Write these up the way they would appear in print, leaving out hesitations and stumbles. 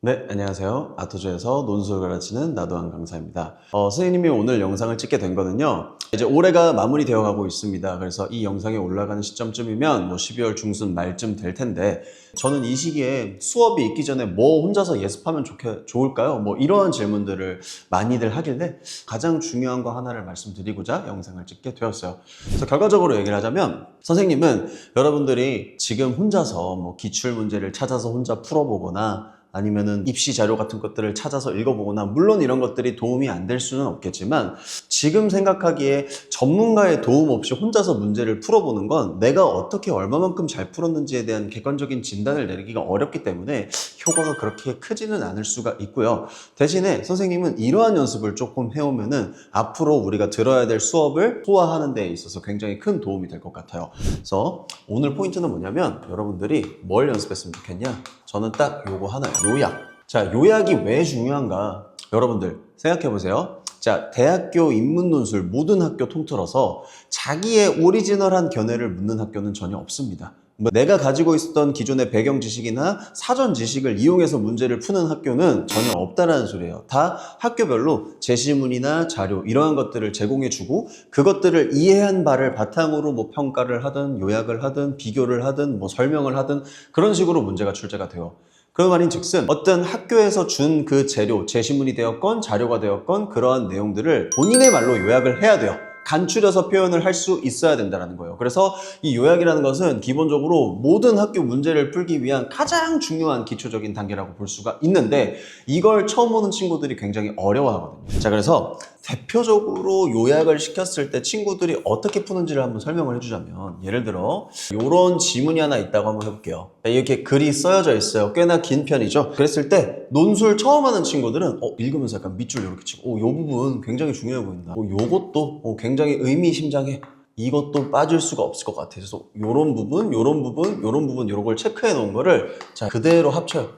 네, 안녕하세요. 아토조에서 논술을 가르치는 나도한 강사입니다. 선생님이 오늘 영상을 찍게 된 거는요. 이제 올해가 마무리되어 가고 있습니다. 그래서 이 영상이 올라가는 시점쯤이면 12월 중순 말쯤 될 텐데 저는 이 시기에 수업이 있기 전에 뭐 혼자서 예습하면 좋을까요? 이런 질문들을 많이들 하길래 가장 중요한 거 하나를 말씀드리고자 영상을 찍게 되었어요. 그래서 결과적으로 얘기를 하자면 선생님은 여러분들이 지금 혼자서 기출 문제를 찾아서 혼자 풀어보거나 아니면은 입시 자료 같은 것들을 찾아서 읽어보거나 물론 이런 것들이 도움이 안 될 수는 없겠지만 지금 생각하기에 전문가의 도움 없이 혼자서 문제를 풀어보는 건 내가 어떻게 얼마만큼 잘 풀었는지에 대한 객관적인 진단을 내리기가 어렵기 때문에 효과가 그렇게 크지는 않을 수가 있고요. 대신에 선생님은 이러한 연습을 조금 해오면은 앞으로 우리가 들어야 될 수업을 소화하는 데 있어서 굉장히 큰 도움이 될 것 같아요. 그래서 오늘 포인트는 뭐냐면 여러분들이 뭘 연습했으면 좋겠냐? 저는 딱 요거 하나예요. 요약. 자, 요약이 왜 중요한가? 여러분들 생각해 보세요. 자, 대학교 인문논술 모든 학교 통틀어서 자기의 오리지널한 견해를 묻는 학교는 전혀 없습니다. 내가 가지고 있었던 기존의 배경 지식이나 사전 지식을 이용해서 문제를 푸는 학교는 전혀 없다라는 소리예요. 다 학교별로 제시문이나 자료 이러한 것들을 제공해주고 그것들을 이해한 바를 바탕으로 평가를 하든 요약을 하든 비교를 하든 설명을 하든 그런 식으로 문제가 출제가 돼요. 그 말인즉슨 어떤 학교에서 준 그 재료, 제시문이 되었건 자료가 되었건 그러한 내용들을 본인의 말로 요약을 해야 돼요. 간추려서 표현을 할 수 있어야 된다는 거예요. 그래서 이 요약이라는 것은 기본적으로 모든 학교 문제를 풀기 위한 가장 중요한 기초적인 단계라고 볼 수가 있는데 이걸 처음 오는 친구들이 굉장히 어려워하거든요. 자, 그래서 대표적으로 요약을 시켰을 때 친구들이 어떻게 푸는지를 한번 설명을 해주자면 예를 들어 이런 지문이 하나 있다고 한번 해볼게요. 이렇게 글이 써여져 있어요. 꽤나 긴 편이죠. 그랬을 때 논술 처음 하는 친구들은 읽으면서 약간 밑줄 이렇게 치고 이 부분 굉장히 중요해 보인다. 요것도 굉장히 의미심장해. 이것도 빠질 수가 없을 것 같아요. 그래서 요런 부분, 요런 부분, 요런 부분 요런 걸 체크해 놓은 거를 자 그대로 합쳐요.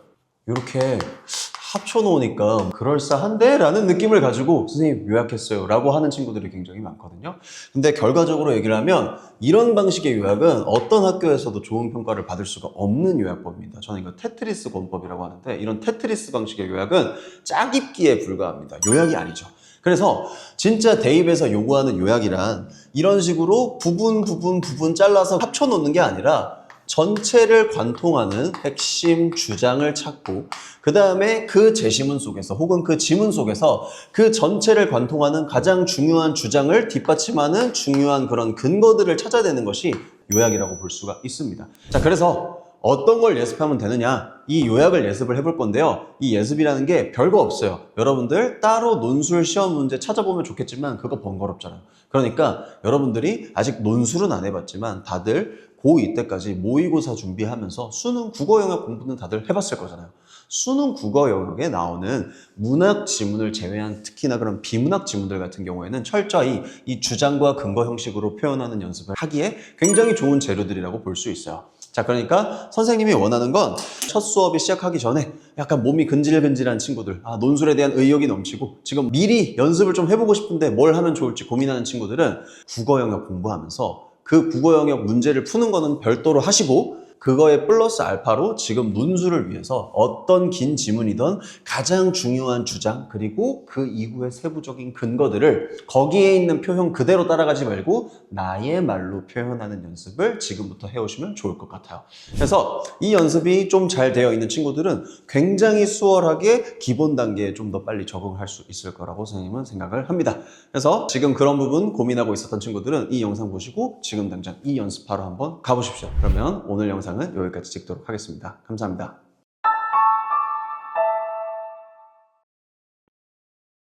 이렇게 합쳐놓으니까 그럴싸한데? 라는 느낌을 가지고 선생님 요약했어요 라고 하는 친구들이 굉장히 많거든요. 근데 결과적으로 얘기를 하면 이런 방식의 요약은 어떤 학교에서도 좋은 평가를 받을 수가 없는 요약법입니다. 저는 이거 테트리스 권법이라고 하는데 이런 테트리스 방식의 요약은 짜깁기에 불과합니다. 요약이 아니죠. 그래서 진짜 대입에서 요구하는 요약이란 이런 식으로 부분 잘라서 합쳐놓는 게 아니라 전체를 관통하는 핵심 주장을 찾고 그 다음에 그 제시문 속에서 혹은 그 지문 속에서 그 전체를 관통하는 가장 중요한 주장을 뒷받침하는 중요한 그런 근거들을 찾아야 되는 것이 요약이라고 볼 수가 있습니다. 자, 그래서 어떤 걸 예습하면 되느냐? 이 요약을 예습을 해볼 건데요. 이 예습이라는 게 별거 없어요. 여러분들 따로 논술 시험 문제 찾아보면 좋겠지만 그거 번거롭잖아요. 그러니까 여러분들이 아직 논술은 안 해봤지만 다들 고2 때까지 모의고사 준비하면서 수능 국어 영역 공부는 다들 해봤을 거잖아요. 수능 국어 영역에 나오는 문학 지문을 제외한 특히나 그런 비문학 지문들 같은 경우에는 철저히 이 주장과 근거 형식으로 표현하는 연습을 하기에 굉장히 좋은 재료들이라고 볼 수 있어요. 자, 그러니까 선생님이 원하는 건 첫 수업이 시작하기 전에 약간 몸이 근질근질한 친구들, 논술에 대한 의욕이 넘치고 지금 미리 연습을 좀 해보고 싶은데 뭘 하면 좋을지 고민하는 친구들은 국어 영역 공부하면서 그 국어 영역 문제를 푸는 거는 별도로 하시고 그거에 플러스 알파로 지금 논술을 위해서 어떤 긴 지문이든 가장 중요한 주장 그리고 그 이후의 세부적인 근거들을 거기에 있는 표현 그대로 따라가지 말고 나의 말로 표현하는 연습을 지금부터 해오시면 좋을 것 같아요. 그래서 이 연습이 좀 잘 되어 있는 친구들은 굉장히 수월하게 기본 단계에 좀 더 빨리 적응할 수 있을 거라고 선생님은 생각을 합니다. 그래서 지금 그런 부분 고민하고 있었던 친구들은 이 영상 보시고 지금 당장 이 연습하러 한번 가보십시오. 그러면 오늘 영상은 여기까지 찍도록 하겠습니다. 감사합니다.